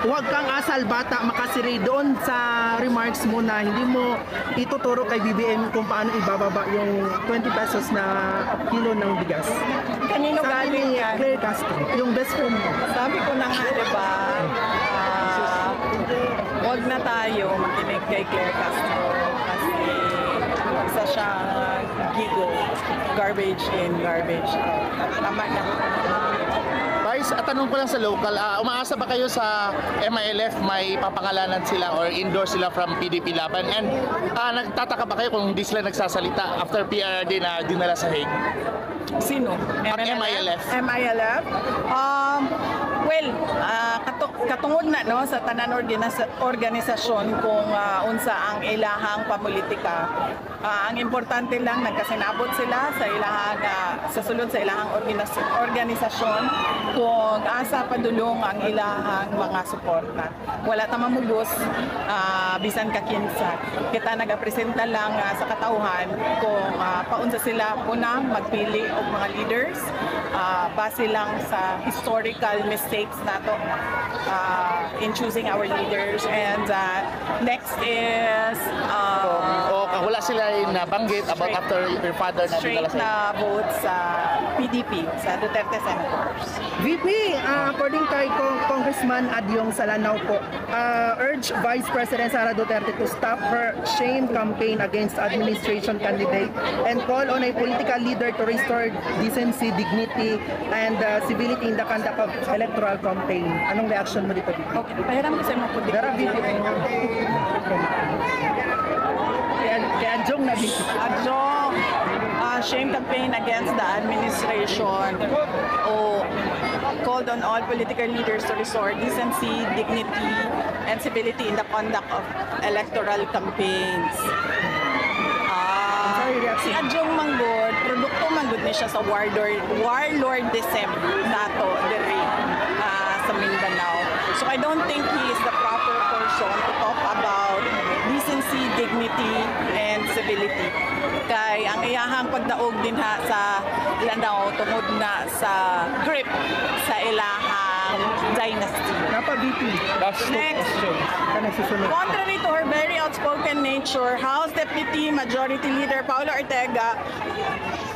huwag kang asal bata makasiri doon sa remarks mo na hindi mo ituturo kay BBM kung paano ibababa yung 20 pesos na kilo ng bigas. Kanino Sabi galing ni yan? Claire Castro, yung best friend mo. Sabi ko na nga, diba, huwag na tayo makinig kay Claire Castro kasi isa siyang gigo, garbage in, garbage out. Tama na. Vice, tanong ko lang sa local, umaasa ba kayo sa MILF may papangalanan sila or endorse sila from PDP Laban? And nagtataka ba kayo kung hindi sila nagsasalita after PRRD na dinala sa Hague? Sino? Ang MILF. MILF? Well, katungod na no sa tanan organisasyon kung unsa ang ilahang pamulitika. Ang importante lang nagkasinabot sila sa ilahang sa sulod sa ilahang organisasyon kung asa padulong ang ilahang mga suporta. Wala ta mamugos bisan ka kinsa. Kita nagapresenta lang sa katauhan kung paunsa sila unang magpili og mga leaders base lang sa historical mistakes nato in choosing our leaders. And next is wala sila nabanggit about after your father na dinala straight sa Hague. na vote sa PDP, sa Duterte Senators. VP, according kay Congressman Adyong Salanao po, urge Vice President Sara Duterte to stop her shame campaign against administration candidate and call on a political leader to restore decency, dignity, and civility in the conduct of electoral campaign. Anong reaction mo dito, VP? Okay, pahiram ko sa mga puti. Dara, VP. Kaya Jong na VP. Adjong, shame campaign against the administration called on all political leaders to restore decency, dignity, and civility in the conduct of electoral campaigns. Si Adjong Manggod, produkto manggod ni siya sa warlordism nato diri sa Mindanao. So I don't think he is the proper person to talk about decency, dignity, and civility. Kay ang iyahang pagdaog din sa Lanao tungod na sa grip sa ilahang dynasty. Napa, VP. Next. Susunod. Contrary to her very outspoken nature, House Deputy Majority Leader Paolo Ortega,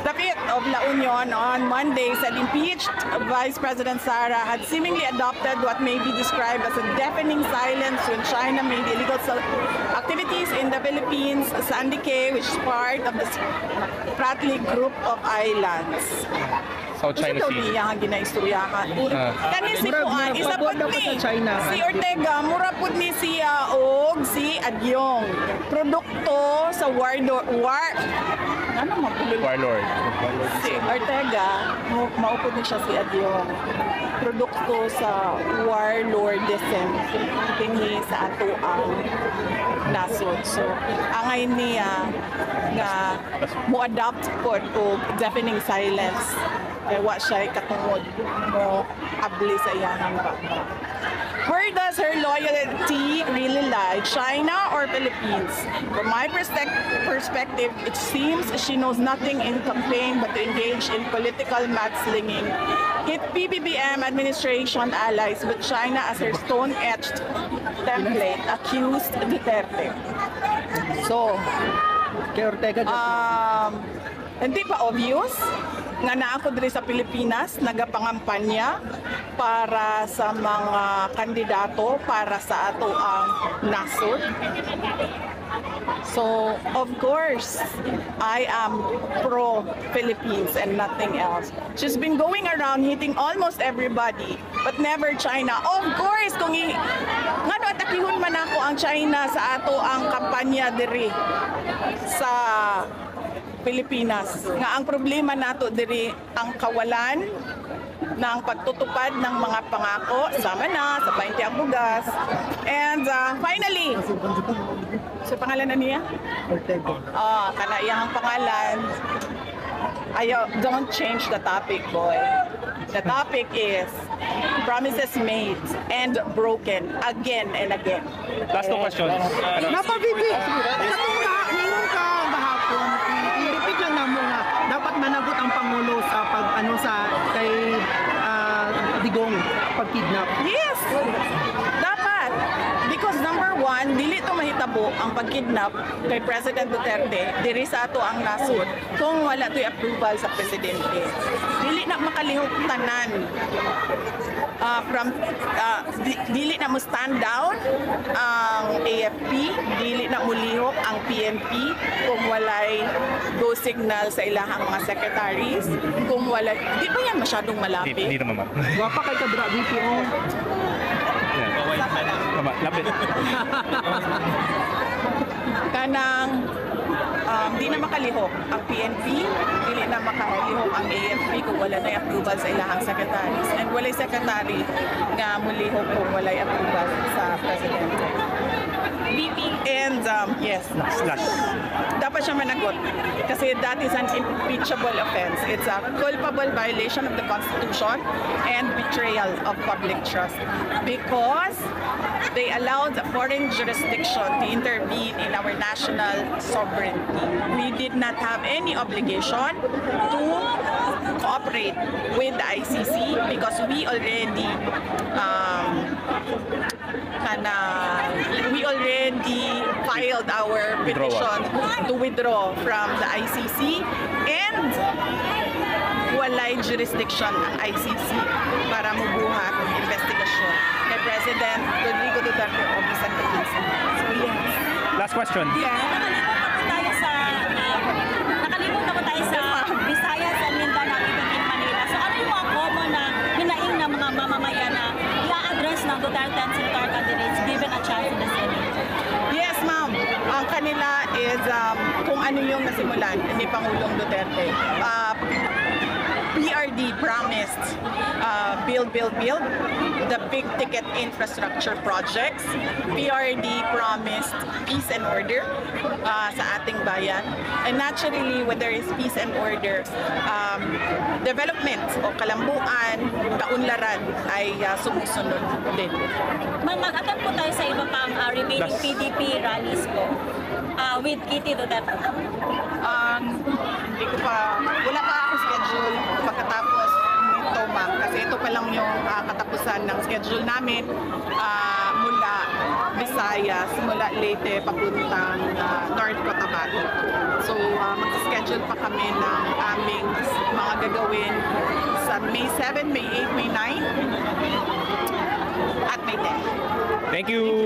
the 5th of La Union on Monday, said impeached Vice President Sara had seemingly adopted what may be described as a deafening silence when China made illegal activities in the Philippines, Sandy Cay, which is part of the Spratly Group of Islands. South China Gusto daw Sea. niya ang ginaistoryahan. Kani si Kuan, isa Pabor daw pud ka ni sa China. si Ortega, mura pud ni siya og si Adyong. Produkto sa warlord. Si Ortega, maupod ni siya si Adyong. Produkto sa warlordism dinhi sa ato ang nasod. So, angay niya nga mo-adapt po og deafening silence. Kaya wa siya katungod mo abli sa iyang bakba. Where does her loyalty really lie? China or Philippines? From my perspective, it seems she knows nothing in campaign but to engage in political mudslinging. Hit PBBM administration allies with China as her stone-etched template, accused Duterte. So, Kay Ortega. hindi pa obvious nga naa ako diri sa Pilipinas nagapangampanya para sa mga kandidato para sa ato ang nasod. So, of course, I am pro-Philippines and nothing else. She's been going around hitting almost everybody, but never China. Of course, kung nga atakihon man ako ang China sa ato ang kampanya diri sa Pilipinas. Nga ang problema nato diri ang kawalan ng pagtutupad ng mga pangako, sama na sa 20 ang bugas. And finally, sa pangalan na niya? Ortega. Kana iyang pangalan. Ayaw, don't change the topic, boy. The topic is promises made and broken again and again. Last two questions. Napa, VP. Ngayon ka bahapon, i-repeat lang na mo nga, dapat managot ang Pangulo sa kay Digong pag-kidnap. Yes! Dapat mahitabo ang pagkidnap kay President Duterte diri sa ato ang nasod kung wala to'y approval sa presidente. Dili na makalihok tanan dili na mo stand down ang AFP, dili na mulihok ang PNP kung walay go signal sa ilahang mga secretaries, kung walay, di ba yan masyadong malapit? Hindi naman, ma'am. Wapa kay Kadra BPO. Yan. Tama, lapit. Kanang di na makalihok ang PNP, dili na makalihok ang AFP kung wala na approval sa ilahang secretaries. And walay secretary nga mulihok kung walay approval sa presidente. And yes, Slash. dapat siya managot kasi that is an impeachable offense. It's a culpable violation of the Constitution and betrayal of public trust because they allowed a foreign jurisdiction to intervene in our national sovereignty. We did not have any obligation to cooperate with the ICC because we already filed our petition to withdraw from the ICC and walay jurisdiction ang ICC para mubuhat ng investigasyon kay President Rodrigo Duterte o bisan kay Quincy. So yes. Last question. Nakalimot na po tayo sa Visayas and Mindanao, even in Manila. So ano yung mga common na hinaing na mga mamamayan na i-address ng Duterte and Senator candidates given a chance in the Senate? Yes, ma'am. Ang kanila is kung ano yung nasimulan ni Pangulong Duterte. PRD promised build, the big ticket infrastructure projects. PRD promised peace and order sa ating bayan. And naturally, when there is peace and order, development o kalambuan, kaunlaran ay sumusunod din. Mag-attend po tayo sa iba pang remaining PDP rallies po with Kitty Duterte. Hindi ko pa, wala pa ako schedule pagkatapos nito, ma'am. Kasi ito pa lang yung katapusan ng schedule namin mula Visayas, mula Leyte, papuntang North Cotabato. So, mag-schedule pa kami ng aming mga gagawin sa May 7, May 8, May 9, at May 10. Thank you.